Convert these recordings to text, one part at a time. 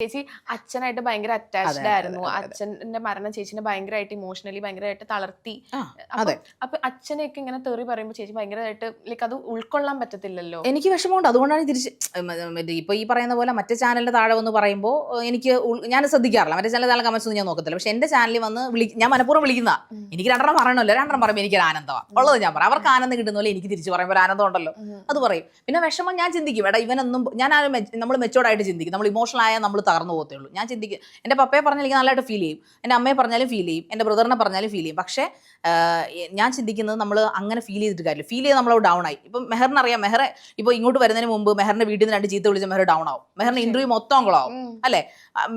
ചേച്ചി അച്ഛനായിട്ട് ഭയങ്കര അറ്റാച്ച്ഡ് ആയിരുന്നു. അച്ഛന്റെ മരണം ചേച്ചിനെ ഭയങ്കരമായിട്ട് ഇമോഷണലി ഭയങ്കരമായിട്ട് തളർത്തി. അപ്പൊ അച്ഛനെയൊക്കെ ഇങ്ങനെ തെറി പറയുമ്പോൾ ചേച്ചി ഭയങ്കരമായിട്ട് ലൈക്ക് അത് ഉൾക്കൊള്ളാൻ പറ്റത്തില്ലല്ലോ. എനിക്ക് വിഷമമുണ്ട്. അതുകൊണ്ടാണ് തിരിച്ച് ഇപ്പൊ ഈ പറയുന്ന പോലെ മറ്റേ ചാനലിന്റെ താഴെ വന്ന് പറയുമ്പോൾ എനിക്ക് ഞാൻ ശ്രദ്ധിക്കാറില്ല. മറ്റേ ചാനലിൽ താഴെ കമന്റ്സ് ഒന്നും ഞാൻ നോക്കത്തില്ല. പക്ഷെ എന്റെ ചാനലിൽ വന്ന് ഞാൻ മനഃപൂർവ്വം വിളിക്കുന്ന എനിക്ക് രണ്ടെണ്ണം പറയണമല്ലോ. രണ്ടെണ്ണം പറയുമ്പോൾ എനിക്ക് ആനന്ദമാണ് ഉള്ളത്. ഞാൻ പറയാം അവർക്ക് ആനന്ദം കിട്ടുന്ന പോലെ എനിക്ക് തിരിച്ച് പറയുമ്പോൾ ആനന്ദം ഉണ്ടല്ലോ, അത് പറയും. പിന്നെ വിഷമം ഞാൻ ചിന്തിക്കും, എടാ ഇവനൊന്നും ഞാൻ നമ്മൾ മെച്ചോർഡായിട്ട് ചിന്തിക്കും. നമ്മൾ ഇമോഷണൽ ആയാൽ നമ്മൾ തകർന്നു പോകത്തേ ഉള്ളൂ. ഞാൻ ചിന്തിക്കും, എൻ്റെ പപ്പയെ പറഞ്ഞാൽ എനിക്ക് നല്ലതായിട്ട് ഫീൽ ചെയ്യും, എൻ്റെ അമ്മയെ പറഞ്ഞാലും ഫീൽ ചെയ്യും, എൻ്റെ ബ്രദറിനെ പറഞ്ഞാലും ഫീൽ ചെയ്യും. പക്ഷേ ഞാൻ ചിന്തിക്കുന്നത് നമ്മൾ അങ്ങനെ ഫീൽ ചെയ്തിട്ട് കാര്യമില്ല. ഫീൽ ചെയ്ത് നമ്മൾ ഡൗൺ ആയി. ഇപ്പം മെഹറിന് അറിയാം, മെഹറെ ഇപ്പോൾ ഇങ്ങോട്ട് വരുന്നതിന് മുമ്പ് മെഹറിന്റെ വീട്ടിൽ നിന്ന് 2 ചീത്ത വിളിച്ച മെഹർ ഡൗൺ ആവും. മെഹറിന്റെ ഇന്റർവ്യൂ മൊത്തം കുളമാവും അല്ലേ.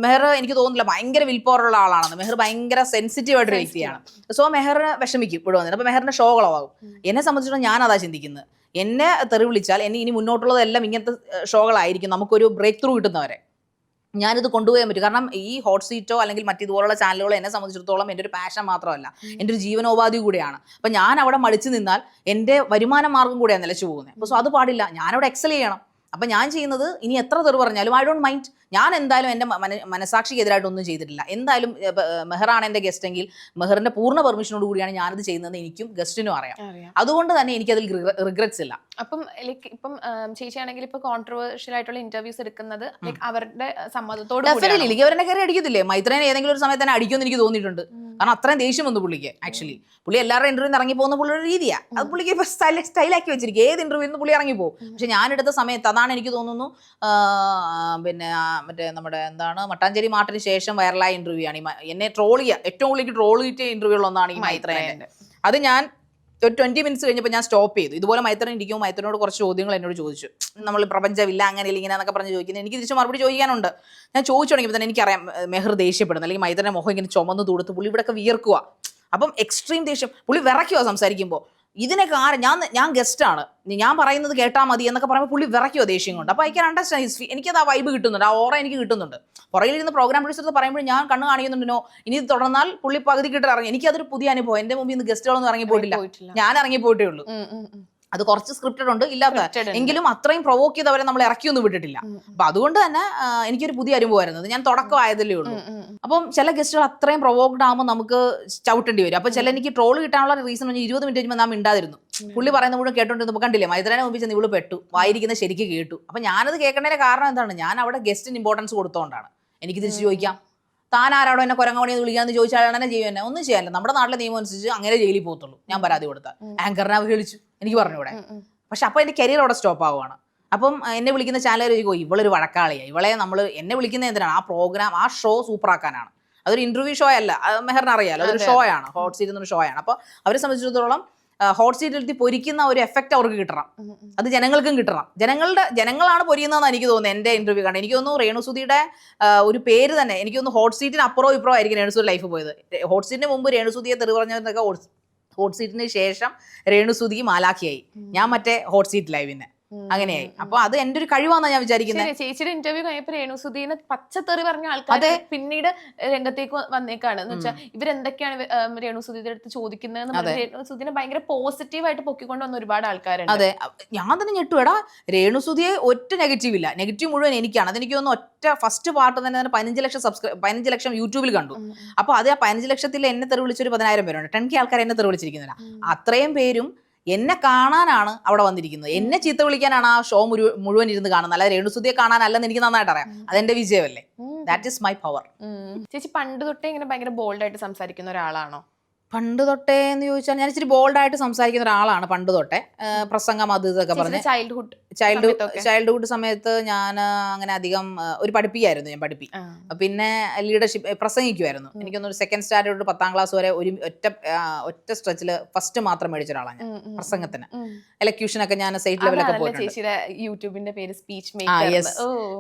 മെഹർ എനിക്ക് തോന്നുന്നില്ല ഭയങ്കര വിൽ പവർ ഉള്ള ആളാണെന്ന്. മെഹർ ഭയങ്കര സെൻസിറ്റീവ് ആയിട്ട് വ്യക്തിയാണ്. സോ മെഹറിന് വിഷമിക്കും ഇവിടെ വന്നിട്ട്. അപ്പോൾ മെഹറിന്റെ ഷോ കുളമാവും. എന്നെ സംബന്ധിച്ചിടത്തോളം ഞാൻ അതാ ചിന്തിക്കുന്നത്. എന്നെ തെറി വിളിച്ചാൽ ഇനി മുന്നോട്ടുള്ളതെല്ലാം ഇങ്ങനത്തെ ഷോകളായിരിക്കും. നമുക്കൊരു ബ്രേക്ക് ത്രൂ കിട്ടുന്നവരെ ഞാനിത് കൊണ്ടുപോകാൻ പറ്റും. കാരണം ഈ ഹോട്ട് സീറ്റോ അല്ലെങ്കിൽ മറ്റിതുപോലുള്ള ചാനലുകളോ എന്നെ സംബന്ധിച്ചിടത്തോളം എൻ്റെ ഒരു പാഷൻ മാത്രമല്ല, എൻ്റെ ഒരു ജീവനോപാധി കൂടിയാണ്. അപ്പം ഞാൻ അവിടെ മടിച്ചു നിന്നാൽ എൻ്റെ വരുമാന മാർഗം കൂടെയാണ് നിലച്ചു പോകുന്നത്. അപ്പോൾ സോ അത് പാടില്ല. ഞാനവിടെ എക്സൽ ചെയ്യണം. അപ്പം ഞാൻ ചെയ്യുന്നത് ഇനി എത്ര തെറി പറഞ്ഞാലും ഐ ഡോണ്ട് മൈൻഡ്. ഞാൻ എന്തായാലും എൻ്റെ മനസാക്ഷിക്ക് എതിരായിട്ടൊന്നും ചെയ്തിട്ടില്ല. എന്തായാലും മെഹറാണ് എൻ്റെ ഗസ്റ്റ് എങ്കിൽ മെഹറിൻ്റെ പൂർണ്ണ പെർമിഷനോട് കൂടിയാണ് ഞാനത് ചെയ്യുന്നത്. എനിക്കും ഗസ്റ്റിനും അറിയാം. അതുകൊണ്ട് തന്നെ എനിക്കതിൽ റിഗ്രറ്റ്സ് ഇല്ല. അപ്പം ലൈക്ക് ഇപ്പം ചേച്ചിയാണെങ്കിൽ ഇപ്പൊ കോൺട്രവേഴ്ഷ്യൽ ആയിട്ടുള്ള ഇന്റർവ്യൂസ് എടുക്കുന്നത് ലൈക്ക് അവരുടെ സമ്മതത്തോട് എനിക്ക് അവരെന്നെ കയറി അടിക്കത്തില്ലേ. മൈത്രേനെ ഏതെങ്കിലും ഒരു സമയത്ത് തന്നെ അടിക്കുമെന്ന് എനിക്ക് തോന്നിയിട്ടുണ്ട്. കാരണം അത്രയും ദേഷ്യം വന്നു പുള്ളിക്ക്. ആക്ച്വലി പുള്ളി എല്ലാവരുടെ ഇന്റർവ്യൂ ഇറങ്ങി പോകുന്ന പുള്ളിയുടെ രീതിയാണ്. അത് പുള്ളിക്ക് ഇപ്പൊ സ്റ്റൈലാക്കി വെച്ചിരിക്കും. ഏത് ഇന്റർവ്യൂ നിന്ന് പുള്ളി ഇറങ്ങി പോകും. പക്ഷെ ഞാനെടുത്ത സമയത്ത് അതാണ് എനിക്ക് തോന്നുന്നു പിന്നെ മറ്റേ നമ്മുടെ എന്താണ് മട്ടാഞ്ചേരി മാർട്ടിന് ശേഷം വൈറലായ ഇന്റർവ്യൂ ആണ്. എന്നെ ട്രോൾ ചെയ്യുക ഏറ്റവും കൂടുതൽ ട്രോൾ കിട്ടിയ ഇന്റർവ്യൂകളൊന്നാണ് ഈ മൈത്രേനെ. അത് ഞാൻ ഒരു 20 മിനിറ്റ്സ് കഴിഞ്ഞപ്പോൾ ഞാൻ സ്റ്റോപ്പ് ചെയ്തു. ഇതുപോലെ മൈത്രൻ ഇരിക്കുമ്പോൾ മൈത്രനോട് കുറച്ച് ചോദ്യങ്ങൾ എന്നോട് ചോദിച്ചു. നമ്മൾ പ്രപഞ്ചമില്ല അങ്ങനെ ഇങ്ങനെ എന്നൊക്കെ പറഞ്ഞ് ചോദിക്കുന്നത് എനിക്ക് തിരിച്ച് മറുപടി ചോദിക്കാനുണ്ട്. ഞാൻ ചോദിച്ചു തുടങ്ങിയപ്പോൾ തന്നെ എനിക്കറിയാം മെഹർ ദേഷ്യപ്പെടുന്നു. അല്ലെങ്കിൽ മൈത്രൻ്റെ മുഖം ഇങ്ങനെ ചുമന്ന് തൂടുത്ത് പുള്ളി ഇവിടെയൊക്കെ വിയർക്കുക. അപ്പം എക്സ്ട്രീം ദേഷ്യം. പുള്ളി വിറയ്ക്കുക സംസാരിക്കുമ്പോൾ. ഇതിനൊക്കെ ഞാൻ ഗസ്റ്റാണ്, ഞാൻ പറയുന്നത് കേട്ടാൽ മതി എന്നൊക്കെ പറയുമ്പോൾ പുള്ളി വിറയ്ക്കുമോ ദേഷ്യം കൊണ്ട്. അപ്പോൾ ഐ ക്യാൻ അണ്ടർസ്റ്റാൻഡ് ഹിസ്റ്ററി. എനിക്കത് ആ വൈബ് കിട്ടുന്നുണ്ട്, ആ ഓറ എനിക്ക് കിട്ടുന്നുണ്ട്. പുറകിലിരുന്ന് പ്രോഗ്രാം പ്രൊഡ്യൂസർ പറയുമ്പോൾ ഞാൻ കണ്ണ് കാണിക്കുന്നുണ്ടോ ഇനി ഇത് തുടർന്നാൽ പുള്ളി പകുതി കിട്ടി ഇറങ്ങി. എനിക്കതൊരു പുതിയ അനുഭവം. എൻ്റെ മുമ്പിൽ നിന്ന് ഗസ്റ്റുകളൊന്നും ഇറങ്ങിപ്പോയിട്ടില്ല, ഞാൻ ഇറങ്ങിപ്പോയിട്ടേ ഉള്ളൂ. അത് കുറച്ച് സ്ക്രിപ്റ്റഡ് ഉണ്ട് ഇല്ലാത്ത എങ്കിലും അത്രയും പ്രൊവോക്ക് ചെയ്തവരെ നമ്മൾ ഇറക്കിയൊന്നും വിട്ടിട്ടില്ല. അപ്പൊ അതുകൊണ്ട് തന്നെ എനിക്കൊരു പുതിയ അനുഭവമായിരുന്നത്. ഞാൻ തുടക്കമായതല്ലേ ഉള്ളൂ. അപ്പം ചില ഗസ്റ്റുകൾ അത്രയും പ്രൊവോക്ഡ് ആകുമ്പോൾ നമുക്ക് ചവിട്ടേണ്ടി വരും. അപ്പൊ ചില എനിക്ക് ട്രോൾ കിട്ടാനുള്ള റീസൺ പറഞ്ഞാൽ 20 മിനിറ്റ് കഴിയുമ്പോൾ നാം മിണ്ടാതിരുന്നു. പുള്ളി പറയുന്ന മുഴുവൻ കേട്ടോണ്ടിരുന്നു. കണ്ടില്ലേ മൈത്രേനെ മുമ്പിൽ ചെന്ന് ഇവള് പെട്ടു, വായിരിക്കുന്ന ശരിക്ക് കേട്ടു. അപ്പൊ ഞാനത് കേൾക്കേണ്ടതിന്റെ കാരണം എന്താണ്? ഞാൻ അവിടെ ഗസ്റ്റിന് ഇമ്പോർട്ടൻസ് കൊടുത്തോണ്ടാണ്. എനിക്ക് തിരിച്ചു ചോദിക്കാം, താൻ ആരാടോ എന്നെ കുരങ്ങമണിയെന്ന് വിളിക്കാന്ന് ചോദിച്ചാൽ തന്നെ ചെയ്യും. എന്നെ ഒന്നും ചെയ്യാനില്ല. നമ്മുടെ നാട്ടിലെ നിയമം അനുസരിച്ച് അങ്ങനെ ജയിലിൽ പോകത്തുള്ളൂ. ഞാൻ പരാതി കൊടുത്താൽ ആങ്കറിനെ അവഹേളിച്ചു എനിക്ക് പറഞ്ഞൂടെ. പക്ഷെ അപ്പൊ എന്റെ കരിയർ അവിടെ സ്റ്റോപ്പ് ആവുകയാണ്. അപ്പം എന്നെ വിളിക്കുന്ന ചാനൽ ഇവളൊരു വഴക്കാളിയാണ്, ഇവളെ എന്നെ വിളിക്കുന്നത് എന്തിനാണ്? ആ പ്രോഗ്രാം ആ ഷോ സൂപ്പറാക്കാനാണ്. അതൊരു ഇന്റർവ്യൂ ഷോ അല്ല, മെഹറിന് അറിയാലോ, അതൊരു ഷോ ആണ്. ഹോട്ട് സീറ്റ് എന്നൊരു ഷോ ആണ്. അപ്പോൾ അവരെ സംബന്ധിച്ചിടത്തോളം ഹോട്ട് സീറ്റിലെത്തി പൊരിക്കുന്ന ഒരു എഫക്റ്റ് അവർക്ക് കിട്ടണം, അത് ജനങ്ങൾക്കും കിട്ടണം. ജനങ്ങളാണ് പൊരിയുന്നതെന്ന് എനിക്ക് തോന്നുന്നത്. എൻ്റെ ഇന്റർവ്യൂ കണ്ട് എനിക്ക് തോന്നുന്നു രേണുസുതിയുടെ ഒരു പേര് തന്നെ എനിക്ക് തോന്നുന്നു ഹോട്ട് സീറ്റിന് അപ്പുറവും ഇപ്പുറവും ആയിരിക്കും രേണുസുതി ലൈഫ് പോയത്. ഹോട്ട് സീറ്റിന് മുമ്പ് രേണുസുതിയെ തെറി പറഞ്ഞതൊക്കെ ഹോട്ട് സീറ്റിന് ശേഷം രേണുസുതി മാലാഖിയായി, ഞാൻ മറ്റേ ഹോട്ട് സീറ്റ് ലൈവിന് അങ്ങനെയായി. അപ്പൊ അത് എന്റെ ഒരു കഴിവാന്നാ ഞാൻ വിചാരിക്കുന്നത്. ചേച്ചിയുടെ ഇന്റർവ്യൂ കഴിഞ്ഞപ്പോൾ രേണുസുദീനെ പച്ചത്തെറി പറഞ്ഞ ആൾക്കാർ പിന്നീട് രംഗത്തേക്ക് വന്നേക്കാണ്. എന്ന് വെച്ചാൽ ഇവരെന്തൊക്കെയാണ് രേണുസുദീയുടെ അടുത്ത് ചോദിക്കുന്നത്. രേണുസുദീനെ ഭയങ്കര പോസിറ്റീവായിട്ട് പൊക്കിക്കൊണ്ട് വന്ന ഒരുപാട് ആൾക്കാരുണ്ട്. അതെ, ഞാൻ തന്നെ ഞെട്ടുവേടാ. രേണുസുതിയെ ഒറ്റ നെഗറ്റീവ് ഇല്ല, നെഗറ്റീവ് മുഴുവൻ എനിക്കാണ്. അതെനിക്ക് തോന്നുന്നു ഒറ്റ ഫസ്റ്റ് പാർട്ട് തന്നെ 15 ലക്ഷം യൂട്യൂബിൽ കണ്ടു. അപ്പൊ അത് ആ 15 ലക്ഷത്തിൽ എന്നെ തെറി വിളിച്ചൊരു 10,000 പേരുണ്ട്. 10K ആൾക്കാർ എന്നെ തെറി വിളിച്ചിരിക്കുന്നില്ല. അത്രയും പേരും എന്നെ കാണാനാണ് അവിടെ വന്നിരിക്കുന്നത്. എന്നെ ചീത്ത വിളിക്കാനാണ് ആ ഷോ മുഴുവൻ ഇരുന്ന് കാണുന്നത്. അല്ലാതെ രേണുസുതിയെ കാണാനല്ലെന്ന് എനിക്ക് നന്നായിട്ട് അറിയാം. അതെന്റെ വിജയമല്ലേ. That is my power. ചേച്ചി പണ്ട് തൊട്ടേ ഇങ്ങനെ ഭയങ്കര ബോൾഡായിട്ട് സംസാരിക്കുന്ന ഒരാളാണോ? പണ്ട് തൊട്ടേ എന്ന് ചോദിച്ചാൽ ഞാൻ ഇച്ചിരി ബോൾഡായിട്ട് സംസാരിക്കുന്ന ഒരാളാണ് പണ്ട് തൊട്ടേ. പ്രസംഗം അത് ഇതൊക്കെ പറഞ്ഞ് ചൈൽഡ്ഹുഡ് സമയത്ത് ഞാൻ അങ്ങനെ അധികം ഒരു പഠിപ്പിയായിരുന്നു. ഞാൻ പിന്നെ ലീഡർഷിപ്പ് പ്രസംഗിക്കുമായിരുന്നു. എനിക്കൊന്നൊരു 2nd സ്റ്റാൻഡേർഡ് 10ാം ക്ലാസ് വരെ ഒരു ഒറ്റ സ്ട്രെച്ചിൽ ഫസ്റ്റ് മാത്രം മേടിച്ച ഒരാളാണ് ഞാൻ പ്രസംഗത്തിന്. എലക്യൂഷനൊക്കെ ഞാൻ സ്റ്റേറ്റ് ലെവലൊക്കെ പോയിട്ടുണ്ട്.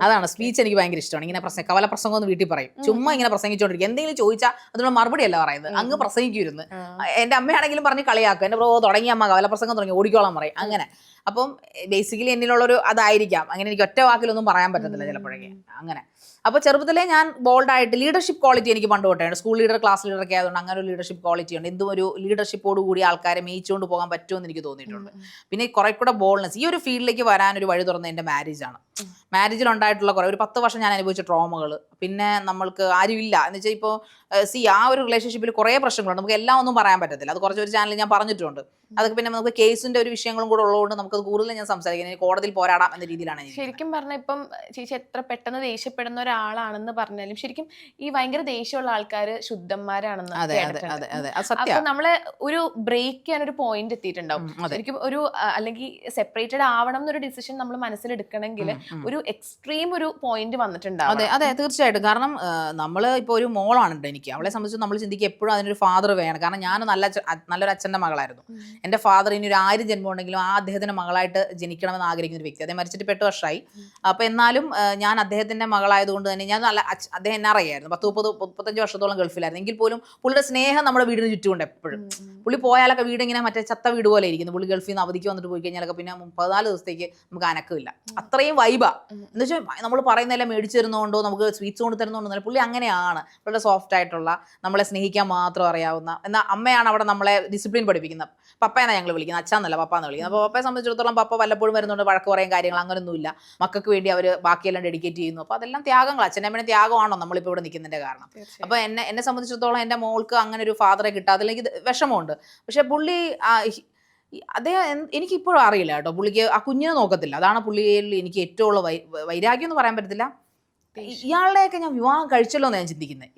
അതാണ് സ്പീച്ച് എനിക്ക് ഭയങ്കര ഇഷ്ടമാണ്. ഇങ്ങനെ കവല പ്രസംഗം ഒന്ന് വീട്ടിൽ പറയും, ചുമ്മാ ഇങ്ങനെ പ്രസംഗിച്ചോണ്ടിരിക്കും. എന്തെങ്കിലും ചോദിച്ചാൽ അതിനുള്ള മറുപടി അല്ല പറയുന്നത്, അങ്ങ് പ്രസംഗിക്കുമായിരുന്നു. എന്റെ അമ്മയാണെങ്കിലും പറഞ്ഞ് കളിയാക്കും, എന്റെ ബ്രോ തുടങ്ങി അമ്മ കവലപ്രസംഗം തുടങ്ങി ഓടിക്കോളാൻ പറയും. അങ്ങനെ അപ്പം ബേസിക്കലി എന്നിലുള്ളൊരു അതായിരിക്കാം. അങ്ങനെ എനിക്ക് ഒറ്റ വാക്കിലൊന്നും പറയാൻ പറ്റത്തില്ല ചിലപ്പോഴൊക്കെ അങ്ങനെ. അപ്പോൾ ചെറുപ്പത്തിലേ ഞാൻ ബോൾഡായിട്ട് ലീഡർഷിപ്പ് ക്വാളിറ്റി എനിക്ക് പണ്ട് തൊട്ടേ സ്കൂൾ ലീഡർ ക്ലാസ് ലീഡർ ഒക്കെ ആയതുകൊണ്ട് അങ്ങനെ ഒരു ലീഡർഷിപ്പ് ക്വാളിറ്റി ഉണ്ട്. എന്തും ഒരു ലീഡർഷിപ്പോട് കൂടി ആൾക്കാരെ മേയിച്ചുകൊണ്ട് പോകാൻ പറ്റുമെന്ന് എനിക്ക് തോന്നിയിട്ടുണ്ട്. പിന്നെ കുറെ കൂടെ ബോൾഡ്നെസ് ഈ ഒരു ഫീൽഡിലേക്ക് വരാൻ ഒരു വഴി തുറന്നത് എൻ്റെ മാരേജാണ്. മാരേജിൽ ഉണ്ടായിട്ടുള്ള കുറേ ഒരു 10 വർഷം ഞാൻ അനുഭവിച്ച ട്രോമകൾ, പിന്നെ നമ്മൾക്ക് ആരുമില്ല എന്ന് വെച്ചാൽ ഇപ്പോൾ ആ ഒരു റിലേഷൻഷിപ്പിൽ കുറേ പ്രശ്നങ്ങളുണ്ട്. നമുക്ക് എല്ലാം ഒന്നും പറയാൻ പറ്റത്തില്ല. അത് കുറച്ചൊരു ചാനലിൽ ഞാൻ പറഞ്ഞിട്ടുണ്ട്. അതൊക്കെ പിന്നെ നമുക്ക് കേസിന്റെ ഒരു വിഷയങ്ങളും കൂടെ ഉള്ളതുകൊണ്ട് നമുക്ക് കൂടുതൽ ഞാൻ സംസാരിക്കുന്നത് കോടതിയിൽ പോരാടാം എന്ന രീതിയിലാണ്. ശരിക്കും പറഞ്ഞാൽ ഇപ്പം ചേച്ചി എത്ര പെട്ടെന്ന് ദേഷ്യപ്പെടുന്ന ഒരാളാണെന്ന് പറഞ്ഞാലും ശരിക്കും ഈ ഭയങ്കര ദേഷ്യമുള്ള ആൾക്കാർ ശുദ്ധന്മാരാണെന്ന്. അപ്പൊ നമ്മളെ ഒരു ബ്രേക്ക് ചെയ്യാൻ ഒരു പോയിന്റ് എത്തിയിട്ടുണ്ടാവും. ശരിക്കും ഒരു അല്ലെങ്കിൽ സെപ്പറേറ്റഡ് ആവണം എന്നൊരു ഡിസിഷൻ നമ്മൾ മനസ്സിലെടുക്കണമെങ്കിൽ ഒരു എക്സ്ട്രീം ഒരു പോയിന്റ് വന്നിട്ടുണ്ടാവും. അതെ അതെ തീർച്ചയായിട്ടും. കാരണം നമ്മൾ ഇപ്പോൾ ഒരു മോളാണ് എനിക്ക്. അവളെ സംബന്ധിച്ച് നമ്മൾ ചിന്തിക്കുക എപ്പോഴും അതിനൊരു ഫാദർ വേണം. കാരണം ഞാൻ നല്ലൊരു അച്ഛൻ്റെ മകളായിരുന്നു. എൻ്റെ ഫാദർ ഇനി ഒരു 1000 ജന്മം ഉണ്ടെങ്കിലും ആ അദ്ദേഹത്തിൻ്റെ മകളായിട്ട് ജനിക്കണമെന്ന് ആഗ്രഹിക്കുന്ന ഒരു വ്യക്തി. അദ്ദേഹം മരിച്ചിട്ട് 8 വർഷമായി. അപ്പോൾ എന്നാലും ഞാൻ അദ്ദേഹത്തിൻ്റെ മകളായതുകൊണ്ട് തന്നെ ഞാൻ അദ്ദേഹം എന്നെ അറിയായിരുന്നു. 30-35 വർഷത്തോളം ഗൾഫിലായിരുന്നു. എങ്കിൽ പോലും പുള്ളിയുടെ സ്നേഹം നമ്മുടെ വീടിന് ചുറ്റുമുണ്ട് എപ്പോഴും. പുള്ളി പോയാലൊക്കെ വീട് ഇങ്ങനെ മറ്റേ ചത്ത വീട് പോലെ ഇരിക്കുന്നു. പുള്ളി ഗൾഫിൽ നിന്ന് അവധിക്ക് വന്നിട്ട് പോയി കഴിഞ്ഞാലൊക്കെ പിന്നെ 14 ദിവസത്തേക്ക് നമുക്ക് അനക്കമില്ല. അത്രയും വൈബാ. എന്ന് വെച്ചാൽ നമ്മൾ പറയുന്നതെല്ലാം മേടിച്ചു തരുന്നതുകൊണ്ടോ നമുക്ക് സ്വീറ്റ്സ് കൊണ്ട് തരുന്നതുകൊണ്ടോ പുള്ളി അങ്ങനെയാണ്. വളരെ സോഫ്റ്റ് ആയിട്ടുള്ള, നമ്മളെ സ്നേഹിക്കാൻ മാത്രം അറിയാവുന്ന. എന്നാൽ അമ്മയാണ് അവിടെ നമ്മളെ ഡിസിപ്ലിൻ പഠിപ്പിക്കുന്നത്. പപ്പയെന്നാണ് ഞങ്ങൾ വിളിക്കുന്നത്, അച്ഛന്നല്ല പപ്പാന്ന് വിളിക്കുന്നത്. അപ്പോൾ പപ്പയെ സംബന്ധിച്ചിടത്തോളം പപ്പ വല്ലപ്പോഴും വരുന്നുണ്ട്, വഴക്ക് പറയും, കാര്യങ്ങൾ അങ്ങനെയൊന്നുമില്ല. മക്കൾക്ക് വേണ്ടി അവർ ബാക്കിയെല്ലാം ഡെഡിക്കേറ്റ് ചെയ്യുന്നു. അപ്പോൾ അതെല്ലാം ത്യാഗങ്ങൾ. അച്ഛൻ്റെ അമ്മേനെ ത്യാഗമാണോ നമ്മളിപ്പോൾ ഇവിടെ നിൽക്കുന്നതിൻ്റെ കാരണം. അപ്പോൾ എന്നെ സംബന്ധിച്ചിടത്തോളം എൻ്റെ മോൾക്ക് അങ്ങനെ ഒരു ഫാദറെ കിട്ടാതില്ലെങ്കിൽ വിഷമമുണ്ട്. പക്ഷേ പുള്ളി അദ്ദേഹം എനിക്കിപ്പോഴും അറിയില്ല കേട്ടോ, പുള്ളിക്ക് ആ കുഞ്ഞിനെ നോക്കത്തില്ല. അതാണ് പുള്ളിയിൽ എനിക്ക് ഏറ്റവും ഉള്ള വൈരാഗ്യം എന്ന് പറയാൻ പറ്റത്തില്ല. ഇയാളുടെയൊക്കെ ഞാൻ വിവാഹം കഴിച്ചല്ലോ എന്ന് ഞാൻ ചിന്തിക്കുന്നത്.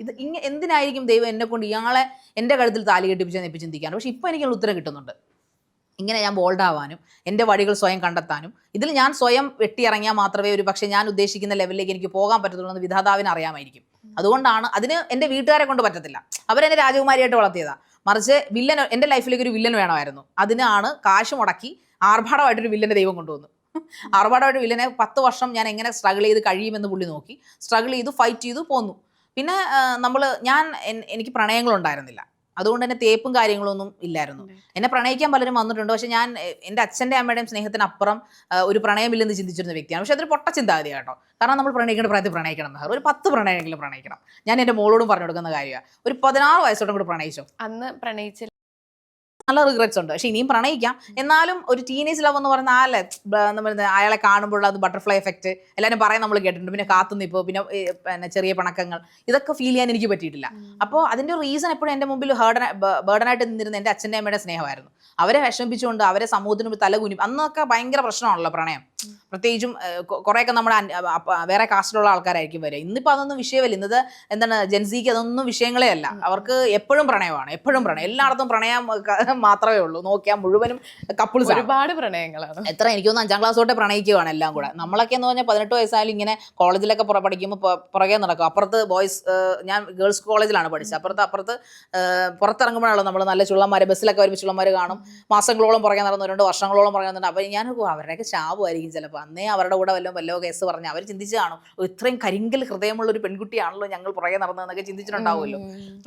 എന്തിനായിരിക്കും ദൈവം എന്നെ കൊണ്ട് ഇയാളെ എൻ്റെ കഴുത്തിൽ താലി കെട്ടിപ്പിച്ചെന്ന് ഇപ്പോൾ ചിന്തിക്കാനും. പക്ഷെ ഇപ്പോൾ എനിക്കുള്ള ഉത്തരം കിട്ടുന്നുണ്ട്. ഇങ്ങനെ ഞാൻ ബോൾഡാവാനും എൻ്റെ വഴികൾ സ്വയം കണ്ടെത്താനും ഇതിൽ ഞാൻ സ്വയം വെട്ടിയിറങ്ങിയാൽ മാത്രമേ ഒരു പക്ഷേ ഞാൻ ഉദ്ദേശിക്കുന്ന ലെവലിലേക്ക് എനിക്ക് പോകാൻ പറ്റത്തുള്ളൂ എന്ന് വിധാതാവിന് അറിയാമായിരിക്കും. അതുകൊണ്ടാണ് അതിന് എൻ്റെ വീട്ടുകാരെ കൊണ്ട് പറ്റത്തില്ല. അവരെന്നെ രാജകുമാരിയായിട്ട് വളർത്തിയതാണ്. മറിച്ച് വില്ലൻ എൻ്റെ ലൈഫിലേക്ക് ഒരു വില്ലൻ വേണമായിരുന്നു. അതിനാണ് കാശ് മുടക്കി ആർഭാടമായിട്ടൊരു വില്ലൻ്റെ ദൈവം കൊണ്ടുവന്നു. ആർഭാടമായിട്ട് വില്ലനെ 10 വർഷം ഞാൻ എങ്ങനെ സ്ട്രഗിൾ ചെയ്ത് കഴിയുമെന്ന് പുള്ളി നോക്കി. സ്ട്രഗിൾ ചെയ്തു, ഫൈറ്റ് ചെയ്തു, പോന്നു. പിന്നെ എനിക്ക് പ്രണയങ്ങളുണ്ടായിരുന്നില്ല. അതുകൊണ്ട് തന്നെ തേപ്പും കാര്യങ്ങളൊന്നും ഇല്ലായിരുന്നു. എന്നെ പ്രണയിക്കാൻ പലരും വന്നിട്ടുണ്ട്. പക്ഷെ ഞാൻ എൻ്റെ അച്ഛൻ്റെ അമ്മയുടെയും സ്നേഹത്തിനപ്പുറം ഒരു പ്രണയമില്ലെന്ന് ചിന്തിച്ചിരുന്ന വ്യക്തിയാണ്. പക്ഷെ അതൊരു പൊട്ട ചിന്താഗതി കേട്ടോ. കാരണം നമ്മൾ പ്രണയിക്കേണ്ട പ്രായത്തിൽ പ്രണയിക്കണം എന്ന് ഒരു 10 പ്രണയമെങ്കിലും പ്രണയിക്കണം. ഞാൻ എൻ്റെ മോളോടും പറഞ്ഞു കൊടുക്കുന്ന കാര്യമാണ്. ഒരു 16 വയസ്സോടും കൂടി പ്രണയിച്ചോ. അന്ന് പ്രണയിച്ച നല്ല റിഗ്രറ്റ്സ് ഉണ്ട്. പക്ഷെ ഇനിയും പ്രണയിക്കാം. എന്നാലും ഒരു ടീനേജ് ലവ് എന്ന് പറഞ്ഞാൽ അയാളെ കാണുമ്പോൾ അത് ബട്ടർഫ്ലൈ എഫക്റ്റ് എല്ലാവരും പറയാൻ നമ്മൾ കേട്ടിട്ടുണ്ട്. പിന്നെ കാത്തുനിപ്പ്, പിന്നെ ചെറിയ പിണക്കങ്ങൾ, ഇതൊക്കെ ഫീൽ ചെയ്യാൻ എനിക്ക് പറ്റിയിട്ടില്ല. അപ്പോൾ അതിൻ്റെ റീസൺ എപ്പോഴും എൻ്റെ മുമ്പിൽ ബേർഡനായിട്ട് നിന്നിരുന്ന എൻ്റെ അച്ഛൻ്റെ അമ്മയുടെ സ്നേഹമായിരുന്നു. അവരെ വിഷമിപ്പിച്ചുകൊണ്ട് അവരെ സമൂഹത്തിന് മുമ്പ് തലകുനി. അന്നൊക്കെ ഭയങ്കര പ്രശ്നമാണല്ലോ പ്രണയം. പ്രത്യേകിച്ചും കുറേയൊക്കെ നമ്മുടെ വേറെ കാസ്റ്റിലുള്ള ആൾക്കാരായിരിക്കും വരിക. ഇന്നിപ്പോൾ അതൊന്നും വിഷയമല്ല. ഇന്നത്തെ എന്താണ് ജെൻസിക്ക് അതൊന്നും വിഷയങ്ങളേ അല്ല. അവർക്ക് എപ്പോഴും പ്രണയമാണ്, എപ്പോഴും പ്രണയം. എല്ലായിടത്തും പ്രണയം മാത്രമേ ഉള്ളൂ. നോക്കിയാൽ മുഴുവനും കപ്പിൾസ്. ഒരുപാട് പ്രണയങ്ങളാണ്. എത്ര എനിക്ക് തോന്നുന്നു 5ാം ക്ലാസ് തൊട്ടേ പ്രണയിക്കുകയാണ് എല്ലാം കൂടെ. നമ്മളൊക്കെ എന്ന് പറഞ്ഞാൽ 18 വയസ്സായാലും ഇങ്ങനെ കോളേജിലൊക്കെ പഠിക്കുമ്പോൾ പുറകെ നടക്കും. അപ്പുറത്ത് ബോയ്സ്, ഞാൻ ഗേൾസ് കോളേജിലാണ് പഠിച്ചത്. അപ്പുറത്ത് പുറത്തിറങ്ങുമ്പോഴാണല്ലോ നമ്മൾ നല്ല ചുള്ളന്മാർ, ബസ്സിലൊക്കെ വരുമ്പോൾ ചുള്ളന്മാർ കാണും. മാസങ്ങളോളം പുറകെ നടന്നവരുണ്ട്, വർഷങ്ങളോളം പുറകെ നടന്നുണ്ട്. അപ്പോൾ ഞാൻ അവരുടെയൊക്കെ ശാപമായിരിക്കും ചിലപ്പോൾ. അന്നേ അവരുടെ കൂടെ വല്ലോ കേസ് പറഞ്ഞ് അവർ ചിന്തിച്ച് കാണും, ഇത്രയും കരിങ്കൽ ഹൃദയമുള്ള ഒരു പെൺകുട്ടിയാണല്ലോ ഞങ്ങൾ പുറകെ നടന്നതെന്നൊക്കെ ചിന്തിച്ചിട്ടുണ്ടാവുമല്ലോ.